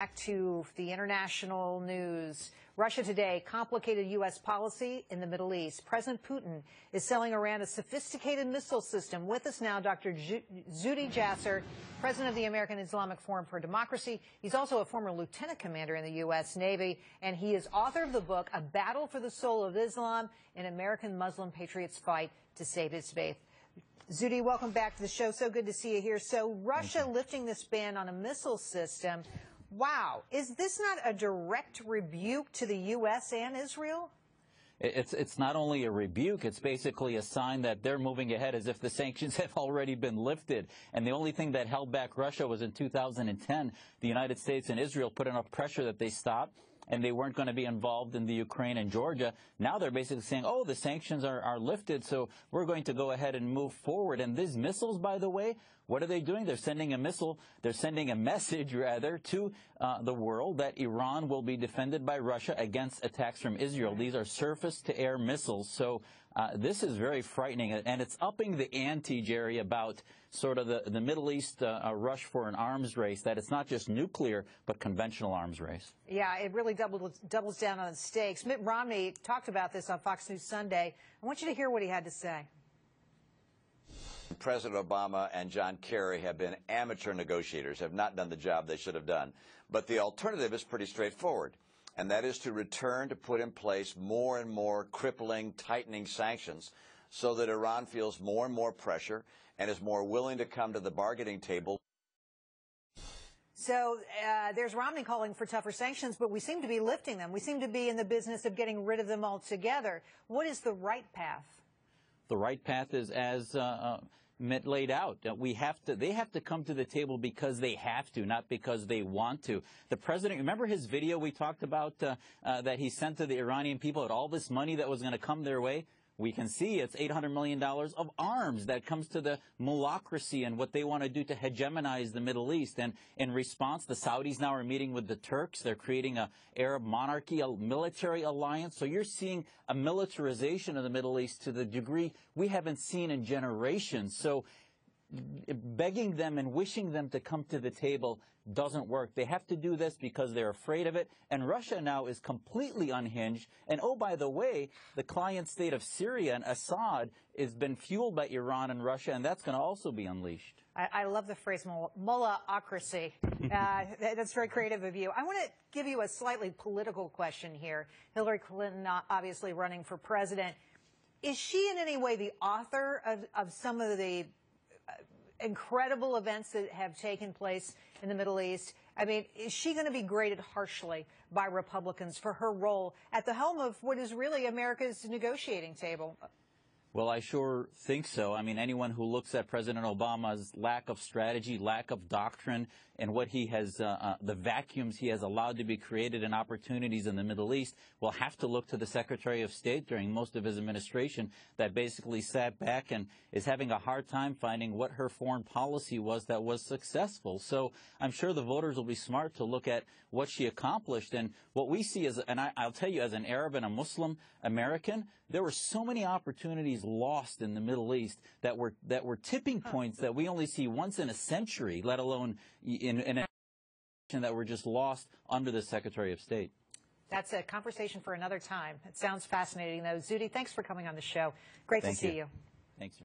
Back to the international news. Russia today, complicated U.S. policy in the Middle East. President Putin is selling Iran a sophisticated missile system. With us now, Dr. Zuhdi Jasser, president of the American Islamic Forum for Democracy. He's also a former lieutenant commander in the U.S. Navy, and he is author of the book, A Battle for the Soul of Islam, an American Muslim patriot's fight to save his faith. Zuhdi, welcome back to the show. So good to see you here. So Russia lifting this ban on a missile system. Wow. Is this not a direct rebuke to the U.S. and Israel? It's not only a rebuke, it's basically a sign that they're moving ahead as if the sanctions have already been lifted. And the only thing that held back Russia was in 2010, the United States and Israel put enough pressure that they stopped, and they weren't going to be involved in the Ukraine and Georgia. Now they're basically saying, oh, the sanctions are lifted, so we're going to go ahead and move forward. And these missiles, by the way, what are they doing? They're sending a missile, they're sending a message, rather, to the world that Iran will be defended by Russia against attacks from Israel. These are surface-to-air missiles. So this is very frightening, and it's upping the ante, Jerry, about sort of the Middle East rush for an arms race, that it's not just nuclear, but conventional arms race. Yeah, it really doubles down on the stakes. Mitt Romney talked about this on Fox News Sunday. I want you to hear what he had to say. President Obama and John Kerry have been amateur negotiators, have not done the job they should have done. But the alternative is pretty straightforward, and that is to return to put in place more and more crippling, tightening sanctions so that Iran feels more and more pressure and is more willing to come to the bargaining table. So there's Romney calling for tougher sanctions, but we seem to be lifting them. We seem to be in the business of getting rid of them altogether. What is the right path? The right path is as Mitt laid out. They have to come to the table because they have to, not because they want to. The president, remember his video we talked about that he sent to the Iranian people at all this money that was going to come their way? We can see it's $800 million of arms that comes to the mullahocracy and what they want to do to hegemonize the Middle East. And in response, the Saudis now are meeting with the Turks. They're creating an Arab monarchy, a military alliance. So you're seeing a militarization of the Middle East to the degree we haven't seen in generations. So begging them and wishing them to come to the table doesn't work. They have to do this because they're afraid of it. And Russia now is completely unhinged. And oh, by the way, the client state of Syria and Assad has been fueled by Iran and Russia, and that's going to also be unleashed. I love the phrase mullahocracy. That's very creative of you. I want to give you a slightly political question here. Hillary Clinton obviously running for president. Is she in any way the author of some of the incredible events that have taken place in the Middle East? I mean, is she going to be graded harshly by Republicans for her role at the helm of what is really America's negotiating table? Well, I sure think so. I mean, anyone who looks at President Obama's lack of strategy, lack of doctrine, and what he has, the vacuums he has allowed to be created and opportunities in the Middle East, will have to look to the Secretary of State during most of his administration that basically sat back and is having a hard time finding what her foreign policy was that was successful. So I'm sure the voters will be smart to look at what she accomplished. And what we see is, and I'll tell you, as an Arab and a Muslim American, there were so many opportunities lost in the Middle East that were tipping points that we only see once in a century, let alone in a that were just lost under the Secretary of State. That's a conversation for another time. It sounds fascinating, though. Zuhdi, thanks for coming on the show. Great to see you.